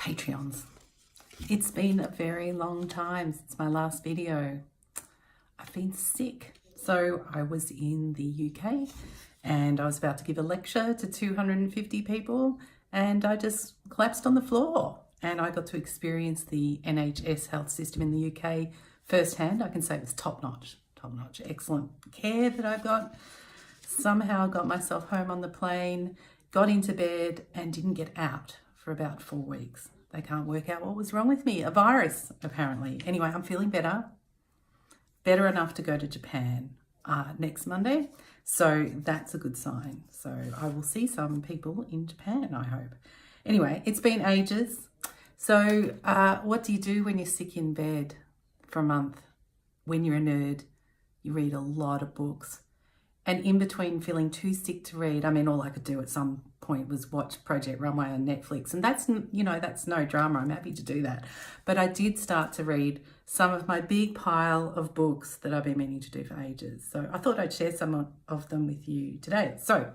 Patreons. It's been a very long time since my last video. I've been sick. So I was in the UK and I was about to give a lecture to 250 people and I just collapsed on the floor, and I got to experience the NHS health system in the UK firsthand. I can say it was top-notch, excellent care that I got. Somehow got myself home on the plane, got into bed and didn't get out for about 4 weeks. They can't work out what was wrong with me. A virus, apparently. Anyway, I'm feeling better enough to go to Japan next Monday. So that's a good sign. So I will see some people in Japan, I hope. Anyway, it's been ages. So what do you do when you're sick in bed for a month? When you're a nerd, you read a lot of books. And in between feeling too sick to read, I mean, all I could do at some point was watch Project Runway on Netflix. And that's, you know, that's no drama. I'm happy to do that. But I did start to read some of my big pile of books that I've been meaning to do for ages. So I thought I'd share some of them with you today. So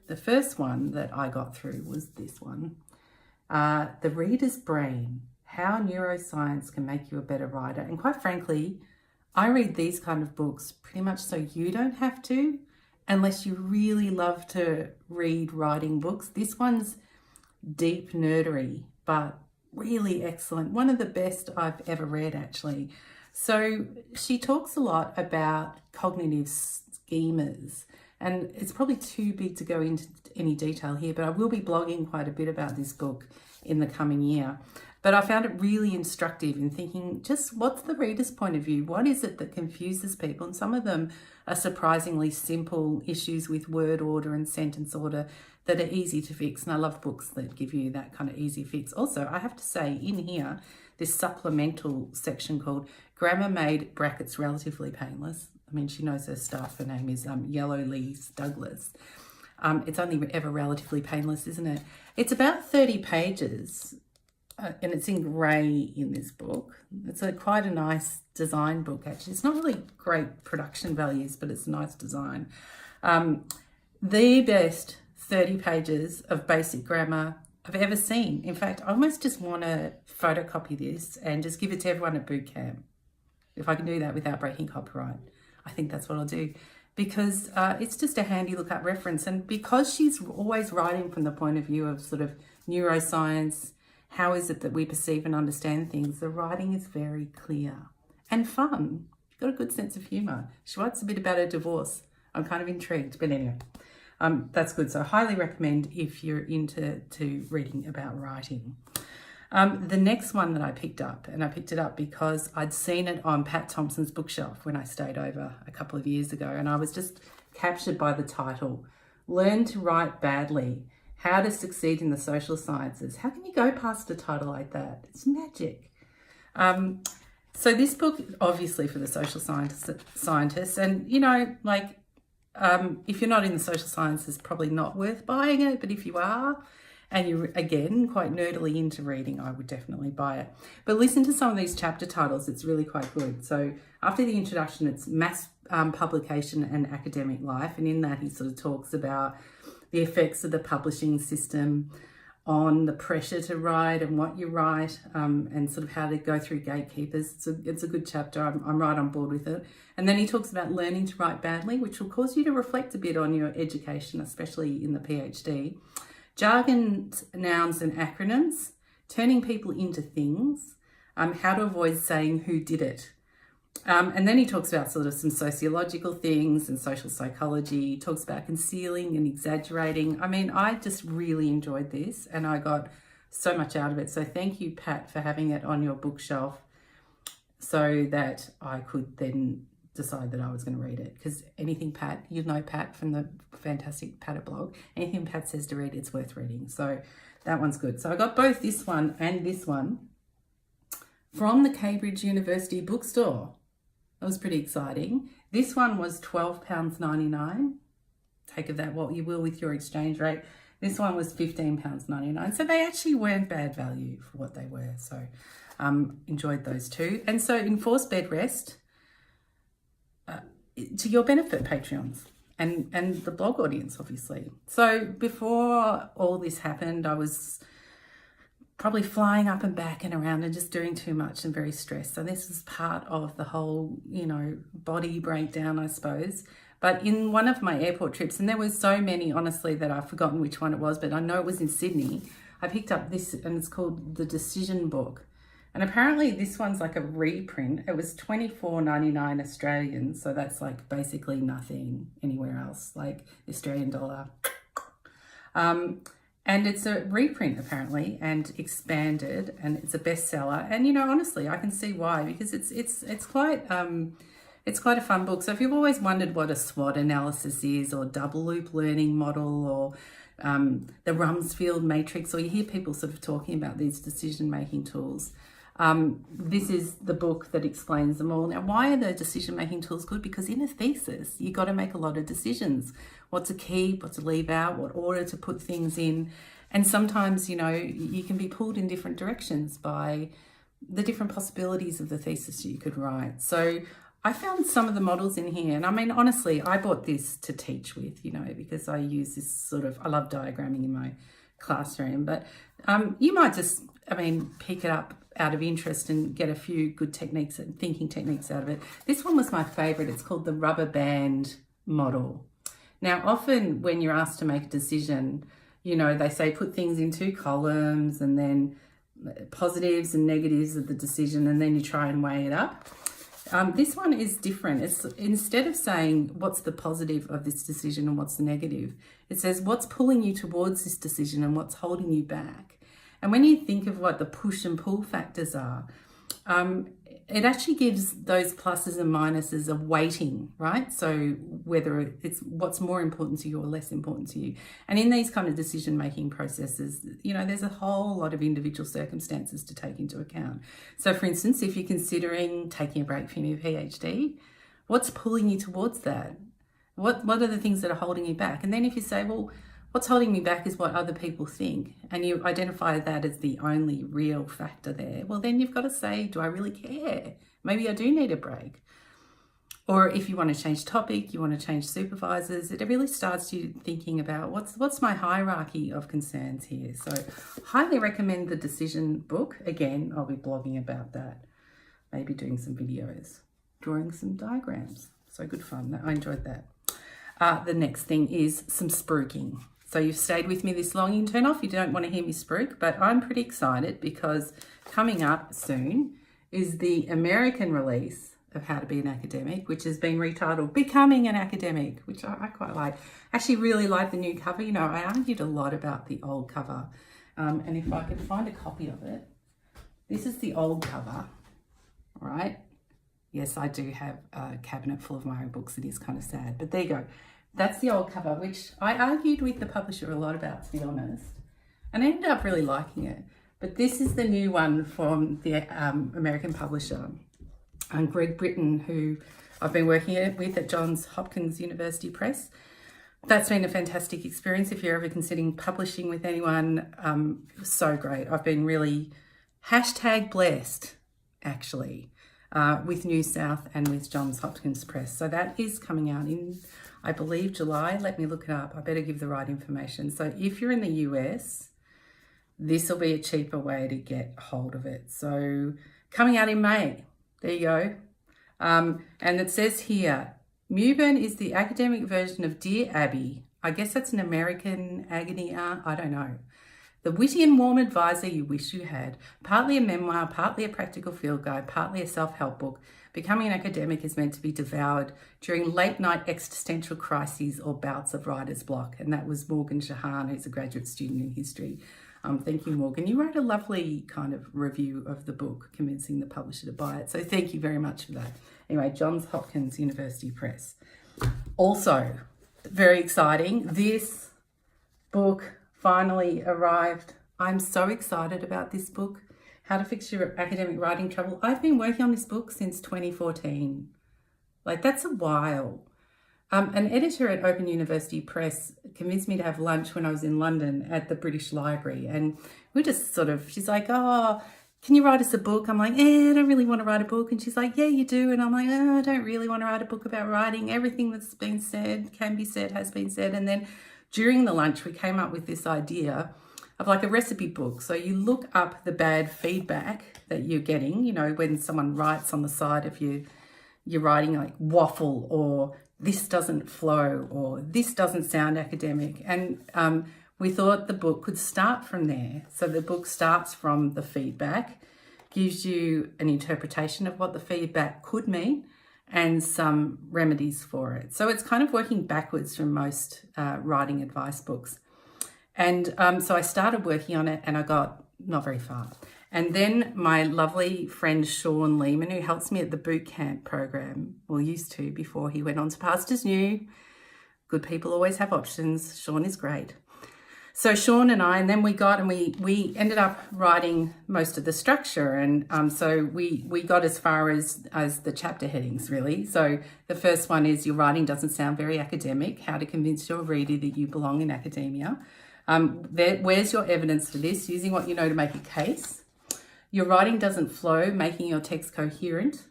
the first one that I got through was this one. The Reader's Brain, How Neuroscience Can Make You a Better Writer. And quite frankly, I read these kind of books pretty much so you don't have to, unless you really love to read writing books. This one's deep nerdery, but really excellent. One of the best I've ever read, actually. So she talks a lot about cognitive schemas, and it's probably too big to go into any detail here, but I will be blogging quite a bit about this book in the coming year. But I found it really instructive in thinking, just what's the reader's point of view? What is it that confuses people? And some of them are surprisingly simple issues with word order and sentence order that are easy to fix. And I love books that give you that kind of easy fix. Also, I have to say in here, this supplemental section called Grammar Made Brackets Relatively Painless. I mean, she knows her stuff. Her name is Yellow Lees Douglas. It's only ever relatively painless, isn't it? It's about 30 pages. And it's in grey in this book. It's quite a nice design book, actually. It's not really great production values, but it's a nice design. The best 30 pages of basic grammar I've ever seen. In fact, I almost just want to photocopy this and just give it to everyone at boot camp. If I can do that without breaking copyright, I think that's what I'll do. Because it's just a handy look-up reference. And because she's always writing from the point of view of sort of neuroscience, how is it that we perceive and understand things? The writing is very clear and fun. She's got a good sense of humour. She writes a bit about her divorce. I'm kind of intrigued, but anyway, that's good. So I highly recommend if you're into reading about writing. The next one that I picked up, and I picked it up because I'd seen it on Pat Thompson's bookshelf when I stayed over a couple of years ago, and I was just captured by the title, Learn to Write Badly, How to Succeed in the Social Sciences. How can you go past a title like that? It's magic. So this book, obviously for the social scientists, and, you know, like, if you're not in the social sciences, probably not worth buying it. But if you are, and you're, again, quite nerdily into reading, I would definitely buy it. But listen to some of these chapter titles. It's really quite good. So after the introduction, it's mass publication and academic life. And in that, he sort of talks about the effects of the publishing system on the pressure to write and what you write, and sort of how to go through gatekeepers. It's a good chapter. I'm right on board with it. And then he talks about learning to write badly, which will cause you to reflect a bit on your education, especially in the PhD. Jargon, nouns and acronyms, turning people into things, how to avoid saying who did it. And then he talks about sort of some sociological things and social psychology. He talks about concealing and exaggerating. I mean, I just really enjoyed this and I got so much out of it. So thank you, Pat, for having it on your bookshelf so that I could then decide that I was going to read it. Because anything Pat, you know Pat from the fantastic Pat blog, anything Pat says to read, it's worth reading. So that one's good. So I got both this one and this one from the Cambridge University bookstore. That was pretty exciting. This one was £12.99. Take of that what you will with your exchange rate. This one was £15.99. So they actually weren't bad value for what they were. So enjoyed those two. And so enforced bed rest, to your benefit, Patreons, and the blog audience, obviously. So before all this happened, I was probably flying up and back and around and just doing too much and very stressed. So this is part of the whole, body breakdown, I suppose. But in one of my airport trips, and there were so many, honestly, that I've forgotten which one it was, but I know it was in Sydney, I picked up this, and it's called The Decision Book. And apparently this one's like a reprint. It was $24.99 Australian, so that's like basically nothing anywhere else, like Australian dollar. And it's a reprint apparently, and expanded, and it's a bestseller. And honestly, I can see why, because it's quite a fun book. So if you've always wondered what a SWOT analysis is, or double loop learning model, or the Rumsfeld matrix, or you hear people sort of talking about these decision-making tools, this is the book that explains them all. Now, why are the decision-making tools good? Because in a thesis, you've got to make a lot of decisions. What to keep, what to leave out, what order to put things in. And sometimes, you can be pulled in different directions by the different possibilities of the thesis you could write. So I found some of the models in here. And I mean, honestly, I bought this to teach with, because I use this I love diagramming in my classroom. But you might just, pick it up out of interest and get a few good techniques and thinking techniques out of it. This one was my favorite. It's called the rubber band model. Now, often when you're asked to make a decision, they say put things in 2 columns, and then positives and negatives of the decision, and then you try and weigh it up. This one is different. It's instead of saying what's the positive of this decision and what's the negative, it says what's pulling you towards this decision and what's holding you back. And when you think of what the push and pull factors are, it actually gives those pluses and minuses a weighting, right? So whether it's what's more important to you or less important to you. And in these kind of decision-making processes, there's a whole lot of individual circumstances to take into account. So for instance, if you're considering taking a break from your PhD, what's pulling you towards that? What are the things that are holding you back? And then if you say, well, what's holding me back is what other people think, and you identify that as the only real factor there, well, then you've got to say, do I really care? Maybe I do need a break. Or if you want to change topic, you want to change supervisors, it really starts you thinking about what's my hierarchy of concerns here. So highly recommend the Decision Book. Again, I'll be blogging about that, maybe doing some videos, drawing some diagrams. So good fun. I enjoyed that. The next thing is some spruiking. So you've stayed with me this long, you can turn off, you don't want to hear me spruik, but I'm pretty excited because coming up soon is the American release of How to Be an Academic, which has been retitled Becoming an Academic, which I quite like. Actually really like the new cover. I argued a lot about the old cover, and if I could find a copy of it, this is the old cover, all right? Yes, I do have a cabinet full of my own books. It is kind of sad, but there you go. That's the old cover, which I argued with the publisher a lot about, to be honest, and I ended up really liking it. But this is the new one from the American publisher, Greg Britton, who I've been working with at Johns Hopkins University Press. That's been a fantastic experience. If you're ever considering publishing with anyone, it was so great. I've been really #blessed, actually, with New South and with Johns Hopkins Press. So that is coming out in, I believe, July. Let me look it up. I better give the right information. So if you're in the US, this will be a cheaper way to get hold of it. So coming out in May. There you go. And it says here, Mewburn is the academic version of Dear Abby. I guess that's an American agony aunt. I don't know. The witty and warm advisor you wish you had. Partly a memoir, partly a practical field guide, partly a self-help book. Becoming an academic is meant to be devoured during late-night existential crises or bouts of writer's block. And that was Morgan Shahan, who's a graduate student in history. Thank you, Morgan. You wrote a lovely kind of review of the book, convincing the publisher to buy it. So thank you very much for that. Anyway, Johns Hopkins University Press. Also, very exciting, this book finally arrived. I'm so excited about this book, How to Fix Your Academic Writing Trouble. I've been working on this book since 2014. Like, that's a while. An editor at Open University Press convinced me to have lunch when I was in London at the British Library. And we just sort of, she's like, oh, can you write us a book? I'm like, I don't really want to write a book. And she's like, yeah, you do. And I'm like, I don't really want to write a book about writing. Everything that's been said, can be said, has been said. And then during the lunch, we came up with this idea of like a recipe book. So you look up the bad feedback that you're getting, you know, when someone writes on the side of your writing like waffle, or this doesn't flow, or this doesn't sound academic. And we thought the book could start from there. So the book starts from the feedback, gives you an interpretation of what the feedback could mean and some remedies for it. So it's kind of working backwards from most writing advice books. And so I started working on it and I got not very far. And then my lovely friend Sean Lehman, who helps me at the boot camp program, well, used to before he went on to Pastors New. Good people always have options. Sean is great. So Sean and I, and then we ended up writing most of the structure. And so we got as far as the chapter headings, really. So the first one is your writing doesn't sound very academic, how to convince your reader that you belong in academia. Where's your evidence for this? Using what you know to make a case. Your writing doesn't flow, making your text coherent.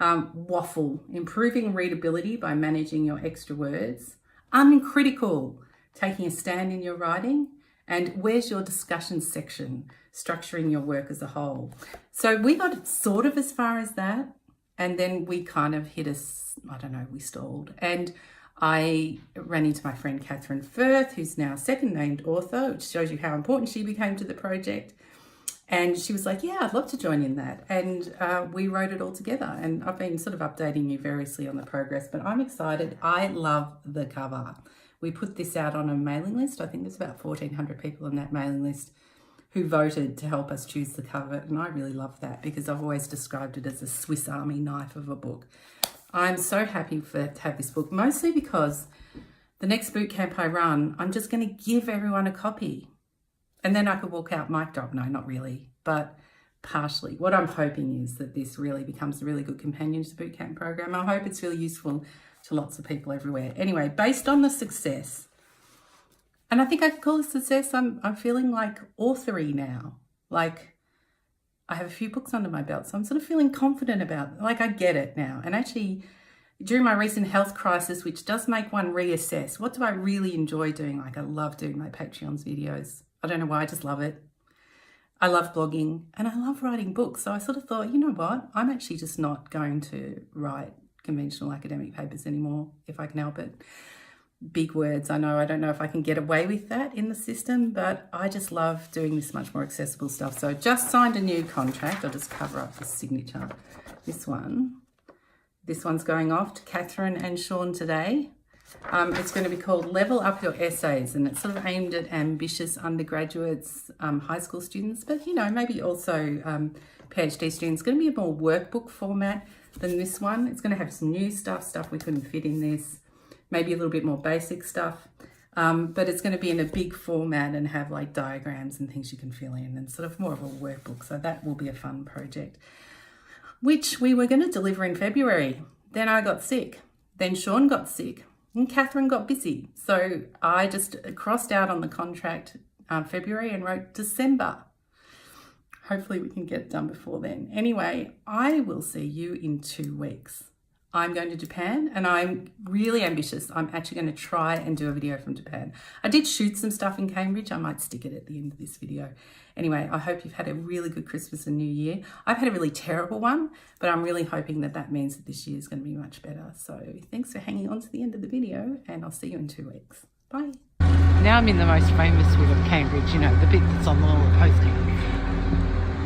Waffle, improving readability by managing your extra words. Uncritical, taking a stand in your writing. And where's your discussion section, structuring your work as a whole. So we got sort of as far as that. And then we kind of hit we stalled. And I ran into my friend Catherine Firth, who's now second named author, which shows you how important she became to the project. And she was like, yeah, I'd love to join in that. And we wrote it all together. And I've been sort of updating you variously on the progress, but I'm excited. I love the cover. We put this out on a mailing list. I think there's about 1,400 people on that mailing list who voted to help us choose the cover. And I really love that because I've always described it as a Swiss Army knife of a book. I'm so happy to have this book, mostly because the next boot camp I run, I'm just going to give everyone a copy. And then I could walk out mic'd up. No, not really, but partially. What I'm hoping is that this really becomes a really good companion to the bootcamp program. I hope it's really useful to lots of people everywhere. Anyway, based on the success, and I think I could call it success, I'm feeling like authory now. Like I have a few books under my belt, so I'm sort of feeling confident about it. Like I get it now. And actually, during my recent health crisis, which does make one reassess, what do I really enjoy doing? Like I love doing my Patreon's videos. I don't know why, I just love it. I love blogging and I love writing books. So I sort of thought, you know what? I'm actually just not going to write conventional academic papers anymore if I can help it. Big words, I know. I don't know if I can get away with that in the system, but I just love doing this much more accessible stuff. So just signed a new contract. I'll just cover up the signature. This one's going off to Catherine and Sean today. It's going to be called Level Up Your Essays, and it's sort of aimed at ambitious undergraduates, high school students, but, you know, maybe also PhD students. It's going to be a more workbook format than this one. It's going to have some new stuff we couldn't fit in this, maybe a little bit more basic stuff, but it's going to be in a big format and have like diagrams and things you can fill in and sort of more of a workbook. So that will be a fun project, which we were going to deliver in February. Then I got sick. Then Sean got sick. And Catherine got busy. So I just crossed out on the contract February and wrote December. Hopefully we can get it done before then. Anyway, I will see you in 2 weeks. I'm going to Japan and I'm really ambitious. I'm actually going to try and do a video from Japan. I did shoot some stuff in Cambridge. I might stick it at the end of this video. Anyway, I hope you've had a really good Christmas and New Year. I've had a really terrible one, but I'm really hoping that that means that this year is going to be much better. So thanks for hanging on to the end of the video and I'll see you in 2 weeks. Bye. Now I'm in the most famous bit of Cambridge, you know, the bit that's on the little postings.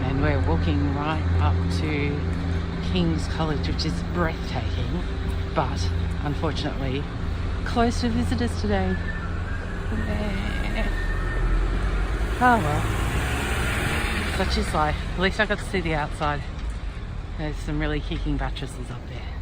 And we're walking right up to King's College, which is breathtaking, but unfortunately closed to visitors today. Oh well. Such is life. At least I got to see the outside. There's some really kicking buttresses up there.